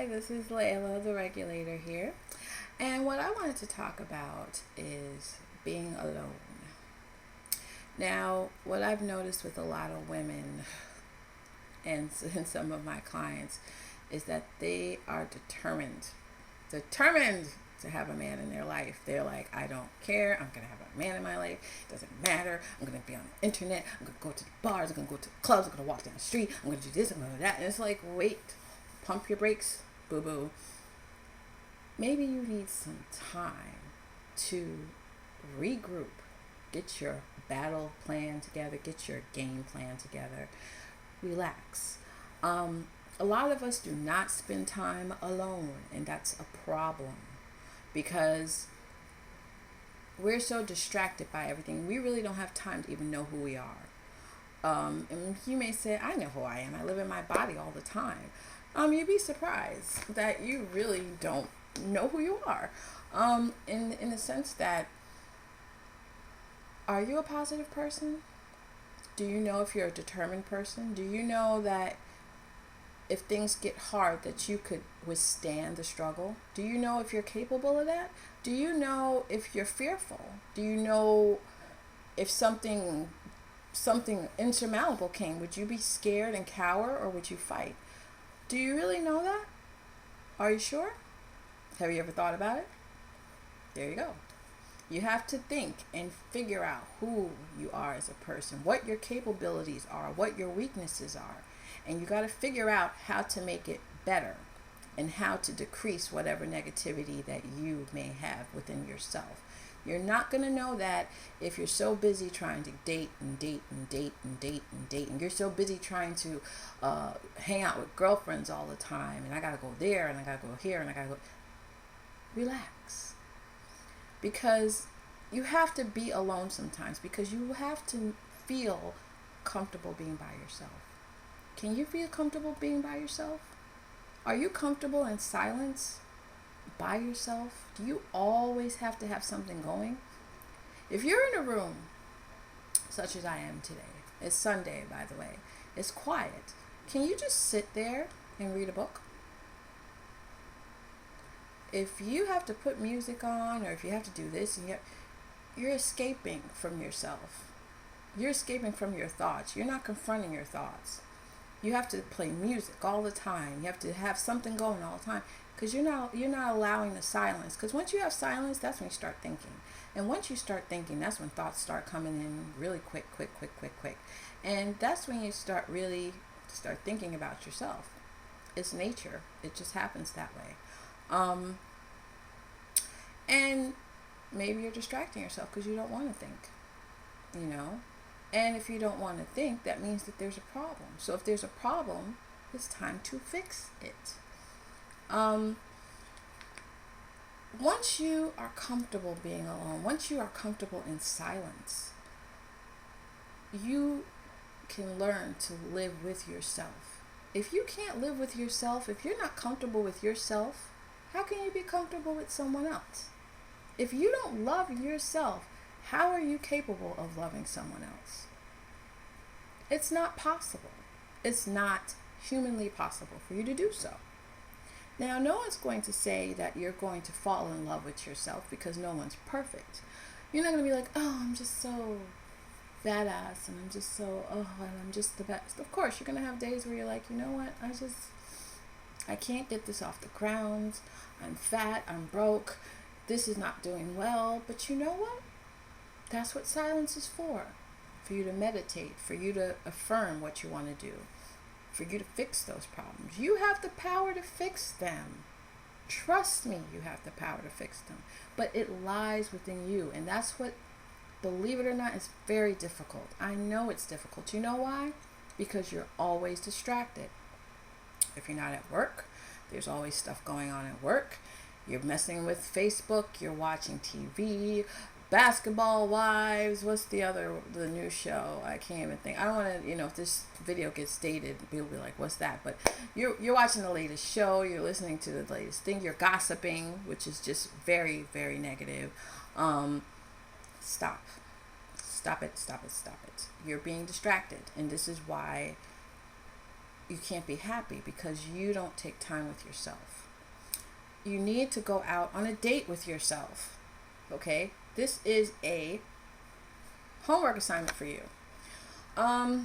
Hi, this is Layla, the regulator here. And what I wanted to talk about is being alone. Now, what I've noticed with a lot of women and some of my clients is that they are determined to have a man in their life. They're like, I don't care. I'm going to have a man in my life. It doesn't matter. I'm going to be on the internet. I'm going to go to the bars. I'm going to go to the clubs. I'm going to walk down the street. I'm going to do this. I'm going to do that. And it's like, wait, pump your brakes, boo boo. Maybe you need some time to regroup, get your battle plan together, get your game plan together, relax. A lot of us do not spend time alone, and that's a problem because we're so distracted by everything. We really don't have time to even know who we are. And you may say, I know who I am. I live in my body all the time. You'd be surprised that you really don't know who you are. In the sense that, are you a positive person? Do you know if you're a determined person? Do you know that if things get hard that you could withstand the struggle? Do you know if you're capable of that? Do you know if you're fearful? Do you know if something insurmountable came, would you be scared and cower, or would you fight? Do you really know that? Are you sure? Have you ever thought about it? There you go. You have to think and figure out who you are as a person, what your capabilities are, what your weaknesses are. And you got to figure out how to make it better and how to decrease whatever negativity that you may have within yourself. You're not going to know that if you're so busy trying to date and date and date and date and date, and you're so busy trying to hang out with girlfriends all the time, and I got to go there and I got to go here and I got to go. Relax. Because you have to be alone sometimes, because you have to feel comfortable being by yourself. Can you feel comfortable being by yourself? Are you comfortable in silence by yourself? Do you always have to have something going? If you're in a room, such as I am today, it's Sunday, by the way, it's quiet, can you just sit there and read a book? If you have to put music on, or if you have to do this, and you're escaping from yourself. You're escaping from your thoughts. You're not confronting your thoughts. You have to play music all the time. You have to have something going all the time, because you're not allowing the silence. Because once you have silence, that's when you start thinking. And once you start thinking, that's when thoughts start coming in really quick. And that's when you start thinking about yourself. It's nature. It just happens that way. And maybe you're distracting yourself because you don't want to think, And if you don't want to think, that means that there's a problem. So if there's a problem, it's time to fix it. Once you are comfortable being alone, once you are comfortable in silence, you can learn to live with yourself. If you can't live with yourself, if you're not comfortable with yourself, how can you be comfortable with someone else? If you don't love yourself, how are you capable of loving someone else? It's not possible. It's not humanly possible for you to do so. Now, no one's going to say that you're going to fall in love with yourself, because no one's perfect. You're not going to be like, oh, I'm just so badass, and I'm just so, and I'm just the best. Of course, you're going to have days where you're like, you know what, I can't get this off the ground. I'm fat, I'm broke, this is not doing well. But you know what? That's what silence is for you to meditate, for you to affirm what you want to do, for you to fix those problems. You have the power to fix them. Trust me, you have the power to fix them. But it lies within you, and that's what, believe it or not, is very difficult. I know it's difficult. You know why? Because you're always distracted. If you're not at work, there's always stuff going on at work. You're messing with Facebook, you're watching TV, Basketball Wives, what's the new show? I can't even think. I don't want to, if this video gets dated, people will be like, what's that? But you're watching the latest show, you're listening to the latest thing, you're gossiping, which is just very, very negative. Stop it. You're being distracted. And this is why you can't be happy because you don't take time with yourself. You need to go out on a date with yourself. Okay? This is a homework assignment for you. I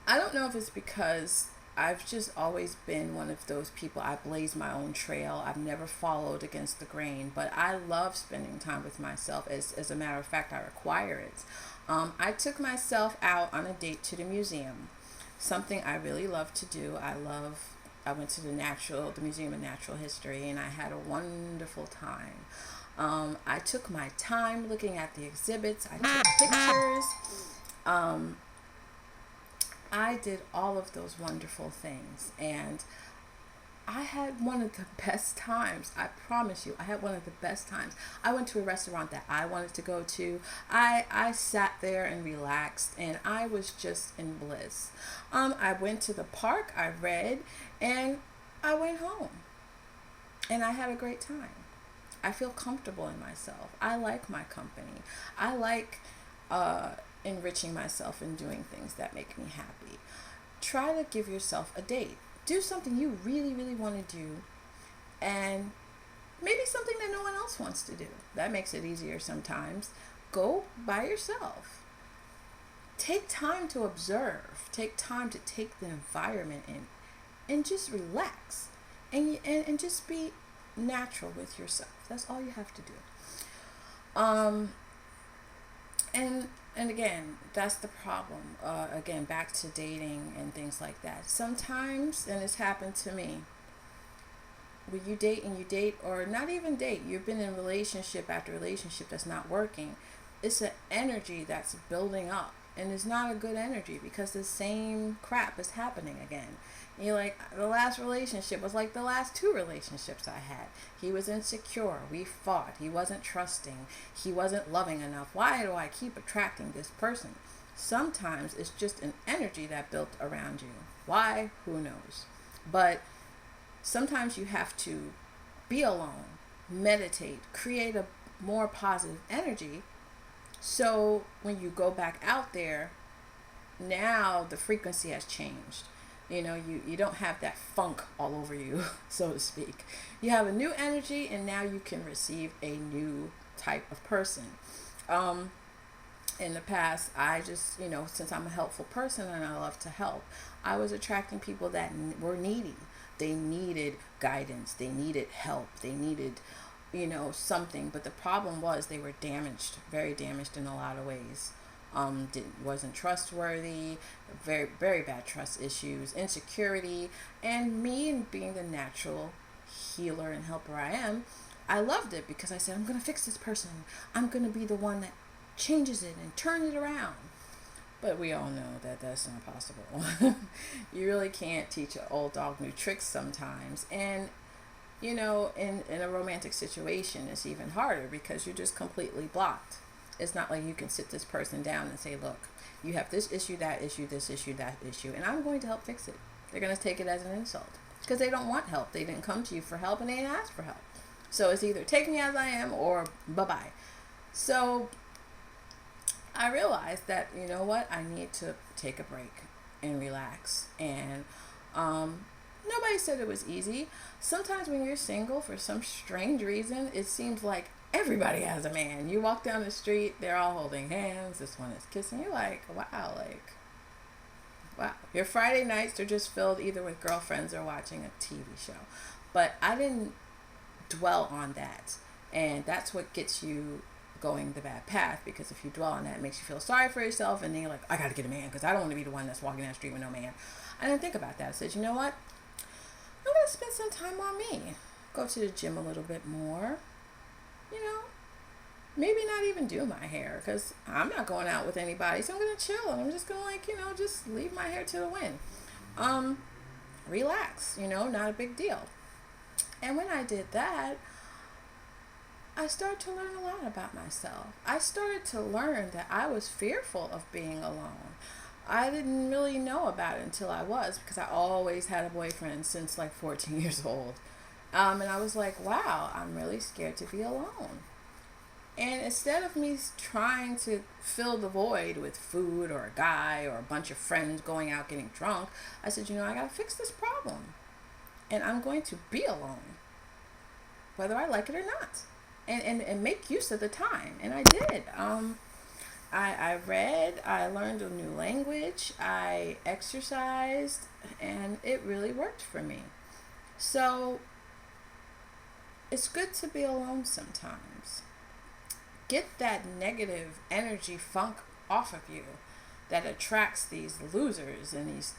don't know if it's because I've just always been one of those people. I blaze my own trail. I've never followed against the grain, but I love spending time with myself. As a matter of fact, I require it. I took myself out on a date to the museum, something I really love to do. I went to the Museum of Natural History, and I had a wonderful time. I took my time looking at the exhibits. I took pictures. I did all of those wonderful things, and I had one of the best times. I promise you, I had one of the best times. I went to a restaurant that I wanted to go to. I sat there and relaxed, and I was just in bliss. I went to the park, I read, and I went home. And I had a great time. I feel comfortable in myself. I like my company. I like enriching myself and doing things that make me happy. Try to give yourself a date. Do something you really, really want to do, and maybe something that no one else wants to do. That makes it easier sometimes. Go by yourself. Take time to observe. Take time to take the environment in, and just relax, and just be natural with yourself. That's all you have to do. And again, that's the problem. Again, back to dating and things like that. Sometimes, and it's happened to me, when you date, or not even date, you've been in relationship after relationship that's not working. It's an energy that's building up, and it's not a good energy because the same crap is happening again. And you're like, the last relationship was like the last 2 relationships I had. He was insecure. We fought. He wasn't trusting. He wasn't loving enough. Why do I keep attracting this person? Sometimes it's just an energy that built around you. Why? Who knows? But sometimes you have to be alone, meditate, create a more positive energy. So when you go back out there, now the frequency has changed. You don't have that funk all over you, so to speak. You have a new energy, and now you can receive a new type of person. In the past, I just, since I'm a helpful person and I love to help, I was attracting people that were needy. They needed guidance. They needed help. They needed, something. But the problem was they were damaged, very damaged in a lot of ways. Wasn't trustworthy, very, very bad trust issues, insecurity, and me, and being the natural healer and helper I am, I loved it because I said, I'm going to fix this person. I'm going to be the one that changes it and turn it around. But we all know that that's not possible. You really can't teach an old dog new tricks sometimes. And, in a romantic situation, it's even harder because you're just completely blocked. It's not like you can sit this person down and say, look, you have this issue, that issue, this issue, that issue, and I'm going to help fix it. They're going to take it as an insult because they don't want help. They didn't come to you for help, and they didn't ask for help. So it's either take me as I am or bye-bye. So I realized that, I need to take a break and relax. And nobody said it was easy. Sometimes when you're single, for some strange reason, it seems like everybody has a man. You walk down the street, they're all holding hands. This one is kissing. You're like, wow. Your Friday nights are just filled either with girlfriends or watching a TV show. But I didn't dwell on that. And that's what gets you going the bad path, because if you dwell on that, it makes you feel sorry for yourself, and then you're like, I got to get a man because I don't want to be the one that's walking down the street with no man. I didn't think about that. I said, you know what? I'm going to spend some time on me. Go to the gym a little bit more. Maybe not even do my hair because I'm not going out with anybody. So I'm going to chill, and I'm just going to just leave my hair to the wind. Relax, not a big deal. And when I did that, I started to learn a lot about myself. I started to learn that I was fearful of being alone. I didn't really know about it until I was, because I always had a boyfriend since like 14 years old. And I was like, wow, I'm really scared to be alone. And instead of me trying to fill the void with food or a guy or a bunch of friends going out getting drunk, I said, you know, I got to fix this problem. And I'm going to be alone, whether I like it or not. And make use of the time. And I did. I read, I learned a new language, I exercised, and it really worked for me. So it's good to be alone sometimes. Get that negative energy funk off of you that attracts these losers and these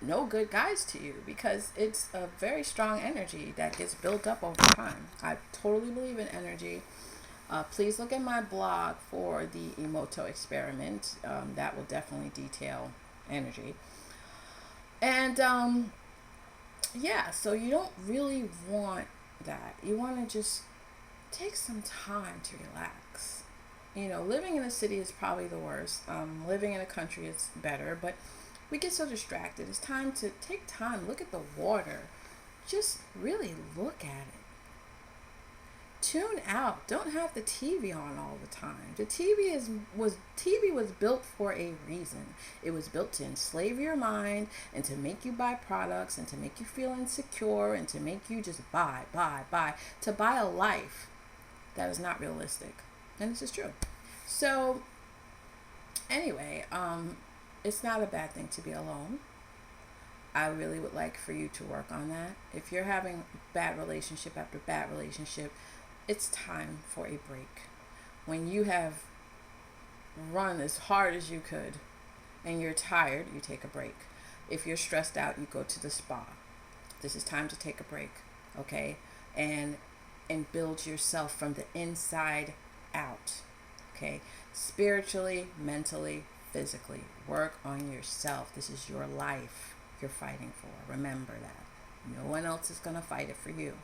no good guys to you, because it's a very strong energy that gets built up over time. I totally believe in energy. Please look at my blog for the Emoto experiment. That will definitely detail energy. And yeah, so you don't really want that. You want to just take some time to relax. You know, living in a city is probably the worst. Living in a country is better, but we get so distracted. It's time to take time, look at the water, just really look at it. Tune out. Don't have the TV on all the time. The TV was built for a reason. It was built to enslave your mind and to make you buy products and to make you feel insecure and to make you just buy, to buy a life that is not realistic. And this is true. So anyway, it's not a bad thing to be alone. I really would like for you to work on that. If you're having bad relationship after bad relationship, it's time for a break. When you have run as hard as you could and you're tired, you take a break. If you're stressed out, you go to the spa. This is time to take a break, okay? And build yourself from the inside out, okay? Spiritually, mentally, physically. Work on yourself. This is your life you're fighting for. Remember that. No one else is going to fight it for you.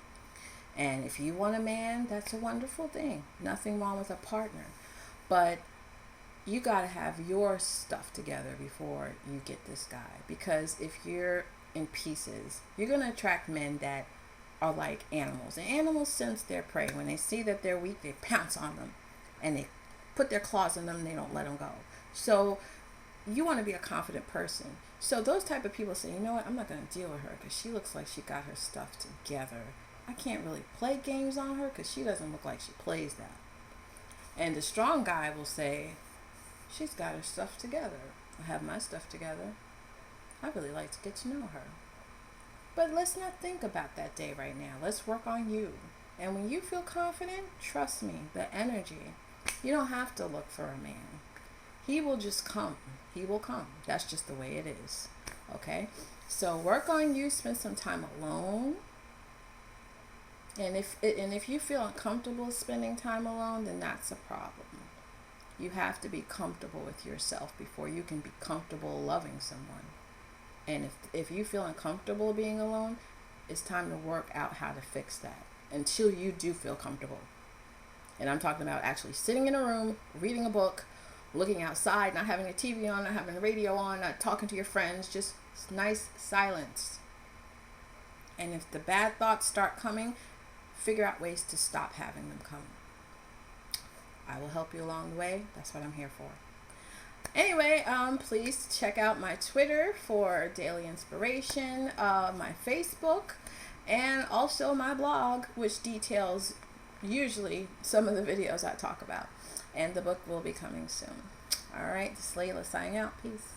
And if you want a man, that's a wonderful thing. Nothing wrong with a partner. But you got to have your stuff together before you get this guy. Because if you're in pieces, you're going to attract men that are like animals. And animals sense their prey. When they see that they're weak, they pounce on them. And they put their claws in them and they don't let them go. So you want to be a confident person. So those type of people say, you know what, I'm not going to deal with her because she looks like she got her stuff together. I can't really play games on her because she doesn't look like she plays that. And the strong guy will say, she's got her stuff together. I have my stuff together. I really like to get to know her. But let's not think about that day right now. Let's work on you. And when you feel confident, trust me, the energy, you don't have to look for a man. He will just come. He will come. That's just the way it is. Okay? So work on you. Spend some time alone. And if you feel uncomfortable spending time alone, then that's a problem. You have to be comfortable with yourself before you can be comfortable loving someone. And if you feel uncomfortable being alone, it's time to work out how to fix that until you do feel comfortable. And I'm talking about actually sitting in a room, reading a book, looking outside, not having a TV on, not having the radio on, not talking to your friends, just nice silence. And if the bad thoughts start coming, figure out ways to stop having them come. I will help you along the way. That's what I'm here for. Anyway, please check out my Twitter for daily inspiration, my Facebook, and also my blog, which details usually some of the videos I talk about. And the book will be coming soon. All right, this is Layla signing out. Peace.